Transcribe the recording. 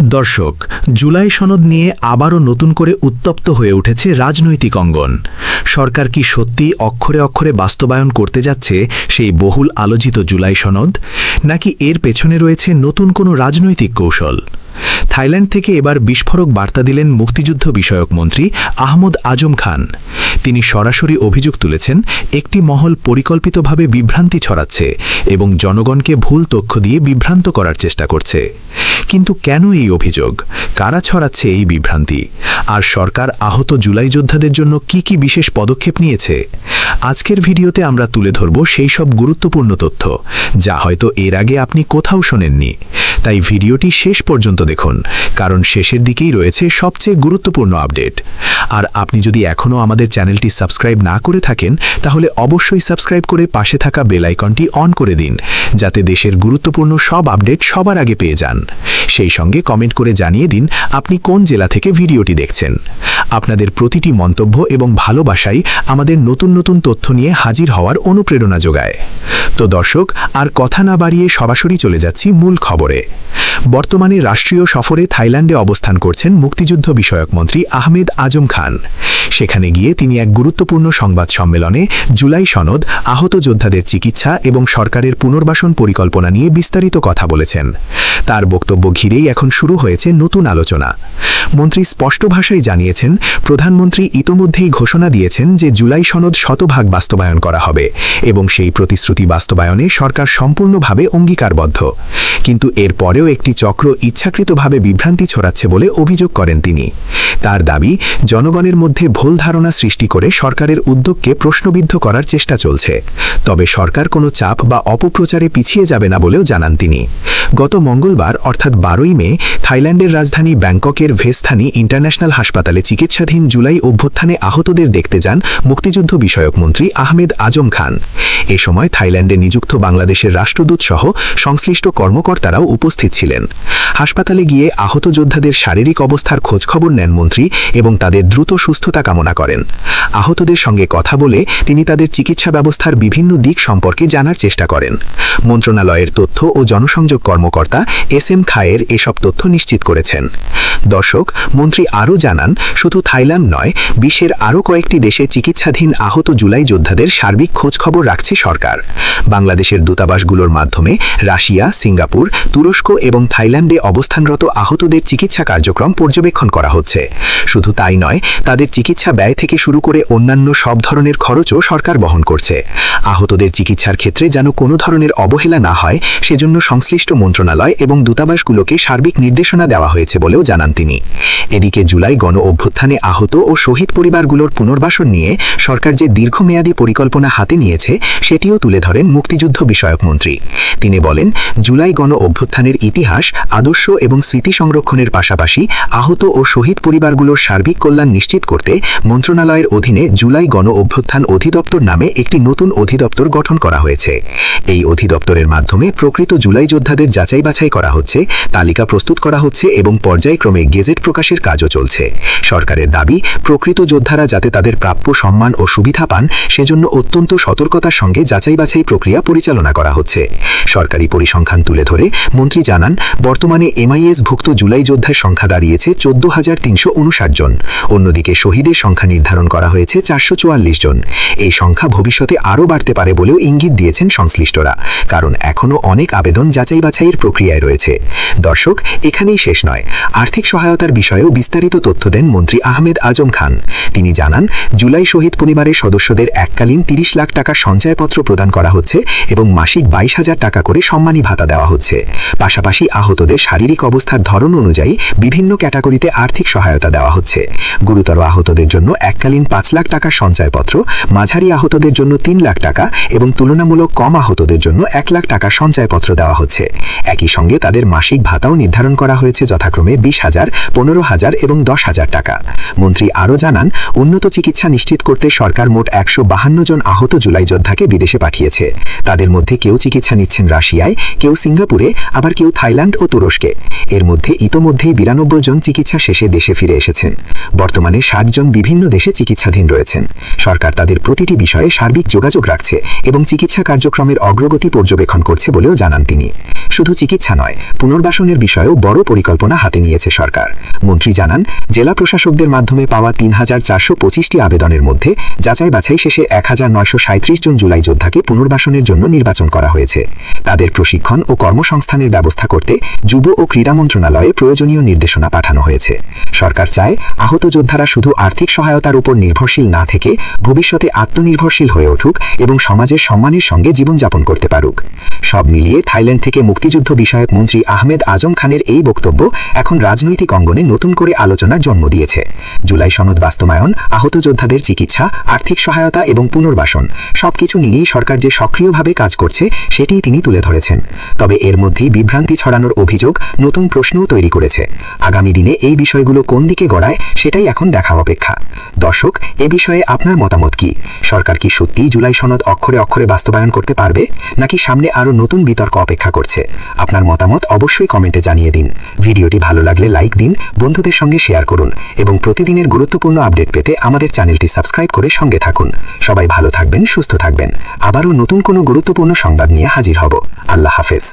দর্শক, জুলাই সনদ নিয়ে আবারও নতুন করে উত্তপ্ত হয়ে উঠেছে রাজনৈতিক অঙ্গন। সরকার কি সত্যি অক্ষরে অক্ষরে বাস্তবায়ন করতে যাচ্ছে সেই বহুল আলোচিত জুলাই সনদ, নাকি এর পেছনে রয়েছে নতুন কোনো রাজনৈতিক কৌশল? থাইল্যান্ড থেকে এবার বিস্ফোরক বার্তা দিলেন মুক্তিযুদ্ধ বিষয়ক মন্ত্রী আহমদ আজম খান। তিনি সরাসরি অভিযোগ তুলেছেন, একটি মহল পরিকল্পিতভাবে বিভ্রান্তি ছড়াচ্ছে এবং জনগণকে ভুল তথ্য দিয়ে বিভ্রান্ত করার চেষ্টা করছে। কিন্তু কেন এই অভিযোগ, কারা ছড়াচ্ছে এই বিভ্রান্তি, আর সরকার আহত জুলাই যোদ্ধাদের জন্য কি কি বিশেষ পদক্ষেপ নিয়েছে? আজকের ভিডিওতে আমরা তুলে ধরব সেই সব গুরুত্বপূর্ণ তথ্য যা হয়তো এর আগে আপনি কোথাও শোনেননি। তাই ভিডিওটি শেষ পর্যন্ত দেখুন, কারণ শেষের দিকেই রয়েছে সবচেয়ে গুরুত্বপূর্ণ আপডেট। আর আপনি যদি এখনও আমাদের চ্যানেলটি সাবস্ক্রাইব না করে থাকেন, তাহলে অবশ্যই সাবস্ক্রাইব করে পাশে থাকা বেল আইকনটি অন করে দিন, যাতে দেশের গুরুত্বপূর্ণ সব আপডেট সবার আগে পেয়ে যান। সেই সঙ্গে কমেন্ট করে জানিয়ে দিন আপনি কোন জেলা থেকে ভিডিওটি দেখছেন। আপনাদের প্রতিটি মন্তব্য এবং ভালোবাসাই আমাদের নতুন নতুন তথ্য নিয়ে হাজির হওয়ার অনুপ্রেরণা যোগায়। তো দর্শক, আর কথা না বাড়িয়ে সরাসরি চলে যাচ্ছি মূল খবরে। বর্তমানে রাষ্ট্রীয় সফরে থাইল্যান্ডে অবস্থান করছেন মুক্তিযুদ্ধ বিষয়ক মন্ত্রী আহমেদ আজম খান। সেখানে গিয়ে তিনি এক গুরুত্বপূর্ণ সংবাদ সম্মেলনে জুলাই সনদ, আহত যোদ্ধাদের চিকিৎসা এবং সরকারের পুনর্বাসন পরিকল্পনা নিয়ে বিস্তারিত কথা বলেছেন। তার বক্তব্য ঘিরেই এখন শুরু হয়েছে নতুন আলোচনা। মন্ত্রী স্পষ্ট ভাষায় জানিয়েছেন, প্রধানমন্ত্রী ইতোমধ্যেই ঘোষণা দিয়েছেন যে জুলাই সনদ শতভাগ বাস্তবায়ন করা হবে এবং সেই প্রতিশ্রুতি বাস্তবায়নে সরকার সম্পূর্ণভাবে অঙ্গীকারবদ্ধ। কিন্তু এর পরেও একটি চক্র ইচ্ছাকৃতভাবে বিভ্রান্তি ছড়াচ্ছে বলে অভিযোগ করেন তিনি। তার দাবি, জনগণের মধ্যে ভুল ধারণা সৃষ্টি করে সরকারের উদ্যোগকে প্রশ্নবিদ্ধ করার চেষ্টা চলছে। তবে সরকার কোনো চাপ বা অপপ্রচারে পিছিয়ে যাবে না বলেও জানান তিনি। গত মঙ্গলবার অর্থাৎ 12ই মে থাইল্যান্ডের রাজধানী ব্যাংককের ভেস্থানি ইন্টারন্যাশনাল হাসপাতালে চিকিৎসাধীন জুলাই অভ্যুত্থানে আহতদের দেখতে যান মুক্তিযুদ্ধ বিষয়ক মন্ত্রী আহমেদ আজম খান। এ সময় থাইল্যান্ডে নিযুক্ত বাংলাদেশের রাষ্ট্রদূত সহ সংশ্লিষ্ট কর্মকর্তারাও উপস্থিত ছিলেন। হাসপাতালে গিয়ে আহত যোদ্ধাদের শারীরিক অবস্থার খোঁজখবর নেন মন্ত্রী এবং তাদের দ্রুত সুস্থতা কামনা করেন। আহতদের সঙ্গে কথা বলে তিনি তাদের চিকিৎসা ব্যবস্থার বিভিন্ন দিক সম্পর্কে জানার চেষ্টা করেন। মন্ত্রণালয়ের তথ্য ও জনসংযোগ কর্মকর্তা SM খায়ের এসব তথ্য নিশ্চিত করেছেন। দর্শক, মন্ত্রী আরও জানান, শুধু থাইল্যান্ড নয়, বিশ্বের আরও কয়েকটি দেশে চিকিৎসাধীন আহত জুলাই যোদ্ধাদের সার্বিক খোঁজখবর রাখছে সরকার। বাংলাদেশের দূতাবাসগুলোর মাধ্যমে রাশিয়া, সিঙ্গাপুর, তুরস্ক এবং থাইল্যান্ডে অবস্থানরত আহতদের চিকিৎসা কার্যক্রম পর্যবেক্ষণ করা হচ্ছে। শুধু তাই নয়, তাদের চিকিৎসা ব্যয় থেকে শুরু করে অন্যান্য সব ধরনের খরচও সরকার বহন করছে। আহতদের চিকিৎসার ক্ষেত্রে যেন কোনো ধরনের অবহেলা না হয়, সেজন্য সংশ্লিষ্ট মন্ত্রণালয় এবং দূতাবাসগুলোকে সার্বিক নির্দেশনা দেওয়া হয়েছে বলেও জানান তিনি। এদিকে জুলাই গণ অভ্যুত্থানে আহত ও শহীদ পরিবারগুলোর পুনর্বাসন নিয়ে সরকার যে দীর্ঘমেয়াদী পরিকল্পনা হাতে নিয়েছে, সেটিও তুলে ধরেন মুক্তিযুদ্ধ বিষয়ক মন্ত্রী। তিনি বলেন, জুলাই গণ অভ্যুত্থানের ইতিহাস, আদর্শ এবং স্মৃতি সংরক্ষণের পাশাপাশি আহত ও শহীদ পরিবারগুলোর সার্বিক কল্যাণ নিশ্চিত করতে মন্ত্রণালয়ের অধীনে জুলাই গণ অভ্যুত্থান অধিদপ্তর নামে একটি নতুন অধিদপ্তর গঠন করা হয়েছে। এই অধিদপ্তরের মাধ্যমে প্রকৃত জুলাই যোদ্ধাদের যাচাই বাছাই করা হচ্ছে, তালিকা প্রস্তুত করা হচ্ছে এবং পর্যায়ক্রমে গেজেট প্রকাশের কাজও চলছে। সরকারের দাবি, প্রকৃত যোদ্ধারা যাতে তাদের প্রাপ্য সম্মান ও সুবিধা পান, সেজন্য অত্যন্ত সতর্কতার সঙ্গে যাচাই বাছাই প্রক্রিয়া পরিচালনা করা হচ্ছে। সরকারি পরিসংখ্যান তুলে ধরে মন্ত্রী জানান, বর্তমানে MIS ভুক্ত জুলাই যোদ্ধার সংখ্যা দাঁড়িয়েছে 14,359 জন। অন্যদিকে শহীদের সংখ্যা নির্ধারণ করা হয়েছে 444 জন। এই সংখ্যা ভবিষ্যতে আরও বাড়তে পারে বলেও ইঙ্গিত দিয়েছেন সংশ্লিষ্টরা, কারণ এখনও অনেক আবেদন যাচাই বাছাইয়ের প্রক্রিয়ায় রয়েছে। দর্শক, এখানেই শেষ নয়, আর্থিক সহায়তার বিষয়েও বিস্তারিত তথ্য দেন মন্ত্রী আহমেদ আজম খান। তিনি জানান, জুলাই শহীদ পরিবারের সদস্যদের এককালীন 30 লাখ টাকার সঞ্চয়পত্র প্রদান করা হচ্ছে এবং মাসিক 22,000 টাকা করে সম্মানী ভাতা দেওয়া হচ্ছে। পাশাপাশি আহতদের শারীরিক অবস্থার ধরন অনুযায়ী বিভিন্ন ক্যাটাগরিতে আর্থিক সহায়তা দেওয়া হচ্ছে। গুরুতর আহতদের জন্য এককালীন 5 লাখ টাকার সঞ্চয়পত্র, মাঝারি আহতদের জন্য 3 লাখ টাকা এবং তুলনামূলক কম আহতদের জন্য 1 লাখ টাকার সঞ্চয়পত্র দেওয়া হচ্ছে। একই সঙ্গে তাদের মাসিক ভাতাও নির্ধারণ করা হয়েছে যথাক্রমে 20,000 10,000, 15,000 এবং 10,000 টাকা। মন্ত্রী আরও জানান, উন্নত চিকিৎসা নিশ্চিত করতে সরকার মোট 152 জন আহত জুলাই যোদ্ধাকে বিদেশে পাঠিয়েছে। তাদের মধ্যে কেউ চিকিৎসা নিচ্ছেন রাশিয়ায়, কেউ সিঙ্গাপুরে, আবার কেউ থাইল্যান্ড ও তুরস্কে। এর মধ্যে ইতোমধ্যেই 92 জন চিকিৎসা শেষে দেশে ফিরে এসেছেন। বর্তমানে 60 জন বিভিন্ন দেশে চিকিৎসাধীন রয়েছেন। সরকার তাদের প্রতিটি বিষয়ে সার্বিক যোগাযোগ রাখছে এবং চিকিৎসা কার্যক্রমের অগ্রগতি পর্যবেক্ষণ করছে বলেও জানান তিনি। শুধু চিকিৎসা নয়, পুনর্বাসনের বিষয়েও বড় পরিকল্পনা হাতে নিয়েছে সরকার। মন্ত্রী জানান, জেলা প্রশাসকদের মাধ্যমে পাওয়া 3,425টি আবেদনের মধ্যে যাচাই বাছাই শেষে 1,937 জন জুলাই যোদ্ধাকে পুনর্বাসনের জন্য নির্বাচন করা হয়েছে। তাদের প্রশিক্ষণ ও কর্মসংস্থানের ব্যবস্থা করতে যুব ও ক্রীড়া মন্ত্রণালয়ে প্রয়োজনীয় নির্দেশনা পাঠানো হয়েছে। সরকার চায়, আহত যোদ্ধারা শুধু আর্থিক সহায়তার উপর নির্ভরশীল না থেকে ভবিষ্যতে আত্মনির্ভরশীল হয়ে উঠুক এবং সমাজের সম্মানের সঙ্গে জীবনযাপন করতে পারুক। সব মিলিয়ে থাইল্যান্ড থেকে মুক্তিযুদ্ধ বিষয়ক মন্ত্রী আহমেদ আজম খানের এই বক্তব্য এখন রাজনৈতিক অঙ্গনে নতুন করে আলোচনার জন্ম দিয়েছে। জুলাই সনদ বাস্তবায়ন, আহত যোদ্ধাদের চিকিৎসা, আর্থিক সহায়তা এবং পুনর্বাসন সবকিছু নিয়েই সরকার যে সক্রিয়ভাবে কাজ করছে সেটিই তিনি তুলে ধরেছেন। তবে এর মধ্যেই বিভ্রান্তি ছড়ানোর অভিযোগ নতুন প্রশ্নও তৈরি করেছে। আগামী দিনে এই বিষয়গুলো কোন দিকে গড়ায় সেটাই এখন দেখা অপেক্ষা। দর্শক, এ বিষয়ে আপনার মতামত কি? সরকার কি সত্যিই জুলাই সনদ অক্ষরে অক্ষরে বাস্তবায়ন করতে পারবে, নাকি সামনে আরও নতুন বিতর্ক অপেক্ষা করছে? আপনার মতামত অবশ্যই কমেন্টে জানিয়ে দিন। ভিডিওটি ভালো লাগলে লাইক দিন, বন্ধুদের সঙ্গে শেয়ার করুন এবং প্রতিদিনের গুরুত্বপূর্ণ আপডেট পেতে আমাদের চ্যানেলটি সাবস্ক্রাইব করে সঙ্গে থাকুন। সবাই ভালো থাকবেন, সুস্থ থাকবেন। আবারও নতুন কোনো গুরুত্বপূর্ণ সংবাদ নিয়ে হাজির হব। আল্লাহ হাফেজ।